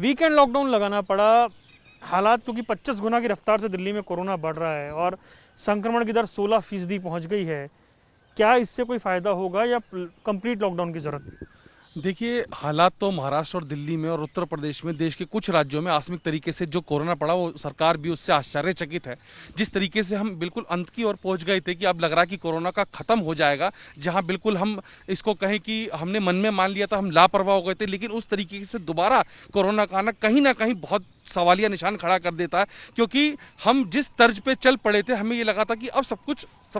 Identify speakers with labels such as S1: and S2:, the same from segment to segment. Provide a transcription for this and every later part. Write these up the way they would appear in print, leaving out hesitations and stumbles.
S1: Weekend lockdown लगाना पड़ा। हालात क्योंकि 25 गुना की रफ्तार से दिल्ली में कोरोना बढ़ रहा है और संक्रमण की दर 16% पहुंच गई है। क्या इससे कोई फायदा होगा या कंप्लीट लॉकडाउन की जरूरत?
S2: देखिए, हालात तो महाराष्ट्र और दिल्ली में और उत्तर प्रदेश में, देश के कुछ राज्यों में आकस्मिक तरीके से जो कोरोना पड़ा, वो सरकार भी उससे आश्चर्यचकित है। जिस तरीके से हम बिल्कुल अंत की ओर पहुंच गए थे कि अब लग रहा कि कोरोना का खत्म हो जाएगा, जहां बिल्कुल हम इसको कहें कि हमने मन में मान लिया था, हम लापरवाह हो गए थे, लेकिन उस तरीके से दोबारा कोरोना का आना कहीं ना कहीं बहुत सवालिया निशान खड़ा कर देता है। क्योंकि हम जिस तर्ज पे चल पड़े थे, हमें ये लगा था कि अब सब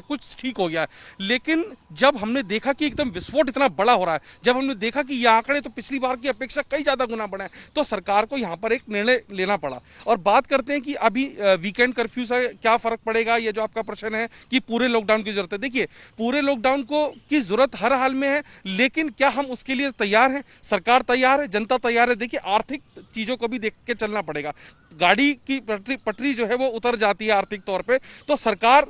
S2: कुछ ठीक हो गया है, लेकिन जब हमने देखा कि एकदम विस्फोट इतना बड़ा हो रहा है, जब हमने देखा कि ये आंकड़े तो पिछली बार की अपेक्षा कई ज्यादा गुना बढ़े हैं, तो सरकार को यहाँ पर एक निर्णय लेना पड़ा। और बात करते हैं कि अभी वीकेंड कर्फ्यू से क्या फर्क पड़ेगा, ये जो आपका प्रश्न है कि पूरे लॉकडाउन की जरूरत है। देखिए, पूरे लॉकडाउन को की जरूरत हर हाल में है, लेकिन क्या हम उसके लिए तैयार हैं? सरकार तैयार है, जनता तैयार है। देखिए, आर्थिक चीजों को भी देख के चलना पड़ेगा। गाड़ी की पटरी जो है वो उतर जाती है आर्थिक तौर पे, तो सरकार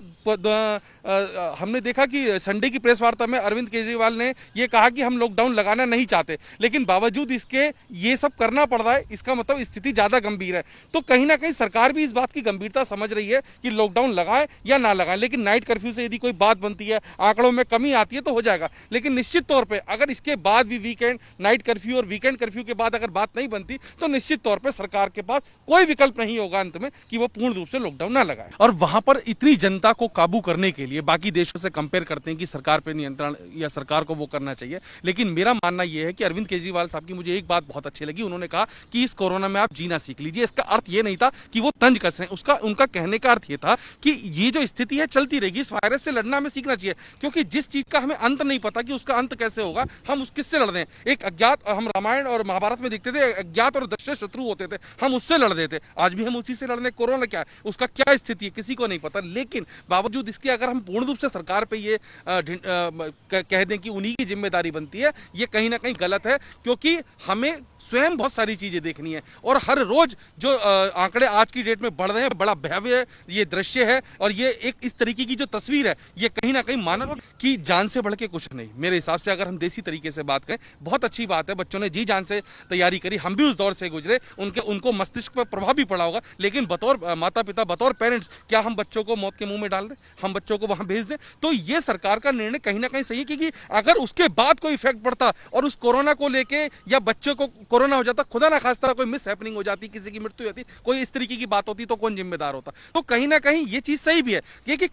S2: हमने देखा कि संडे की प्रेस वार्ता में अरविंद केजरीवाल ने ये कहा कि हम लॉकडाउन लगाना नहीं चाहते, लेकिन बावजूद इसके ये सब करना पड़ रहा है। इसका मतलब स्थिति ज्यादा गंभीर है। तो कहीं ना कहीं सरकार भी इस बात की गंभीरता समझ रही है कि लॉकडाउन लगाए या ना लगाए, लेकिन नाइट कर्फ्यू से यदि कोई बात बनती है, आंकड़ों में कमी आती है, तो हो जाएगा। लेकिन निश्चित तौर पर अगर इसके बाद भी वीकेंड नाइट कर्फ्यू और वीकेंड कर्फ्यू के बाद अगर बात नहीं बनती, तो निश्चित तौर पर सरकार के पास कोई विकल्प नहीं होगा अंत में कि वो पूर्ण रूप से लॉकडाउन ना लगाए। और वहां पर इतनी जनता को काबू करने के लिए बाकी देशों से कंपेयर करते हैं कि सरकार पे नियंत्रण या सरकार को वो करना चाहिए, लेकिन मेरा मानना यह है कि अरविंद केजरीवाल साहब की मुझे एक बात बहुत अच्छी लगी। उन्होंने कहा कि इस कोरोना में आप जीना सीख लीजिए। इसका अर्थ ये नहीं था कि वो तंज कस रहे हैं, उनका कहने का अर्थ ये था कि ये जो स्थिति है चलती रहेगी, इस वायरस से लड़ना हमें सीखना चाहिए। क्योंकि जिस चीज का हमें अंत नहीं पता कि उसका अंत कैसे होगा, हम उस किससे लड़ रहे हैं? एक अज्ञात, हम रामायण और महाभारत में देखते थे, अज्ञात और दक्ष शत्रु होते थे, हम उससे लड़ रहे थे। आज भी हम उसी से लड़ने। कोरोना क्या है, उसका क्या स्थिति है, किसी को नहीं पता। लेकिन बावजूद इसके अगर हम पूर्ण रूप से सरकार पे ये कह दें कि उन्हीं की जिम्मेदारी बनती है, ये कहीं ना कहीं गलत है। क्योंकि हमें स्वयं बहुत सारी चीजें देखनी है, और हर रोज जो आंकड़े आज की डेट में बढ़ रहे हैं, बड़ा भयावह ये दृश्य है। और ये एक इस तरीके की जो तस्वीर है, ये कहीं ना कहीं मानव की जान से बढ़ के कुछ नहीं। मेरे हिसाब से अगर हम देसी तरीके से बात करें, बहुत अच्छी बात है, बच्चों ने जी जान से तैयारी करी, हम भी उस दौर से गुजरे, उनको मस्तिष्क पर प्रभाव भी पड़ा होगा। लेकिन बतौर माता पिता, बतौर पेरेंट्स, क्या हम बच्चों को मौत के मुंह में डाल दें? हम बच्चों को वहां भेज दें? तो ये सरकार का निर्णय कहीं ना कहीं सही है। क्योंकि अगर उसके बाद कोई इफेक्ट पड़ता और उस कोरोना को लेके या बच्चों को कोरोना हो जाता, खुदा ना खास्ता कोई मिस हैपनिंग हो जाती, किसी की मृत्यु होती, कोई इस तरीके की बात होती, तो कौन जिम्मेदार होता? तो कहीं ना कहीं ये चीज सही भी है कि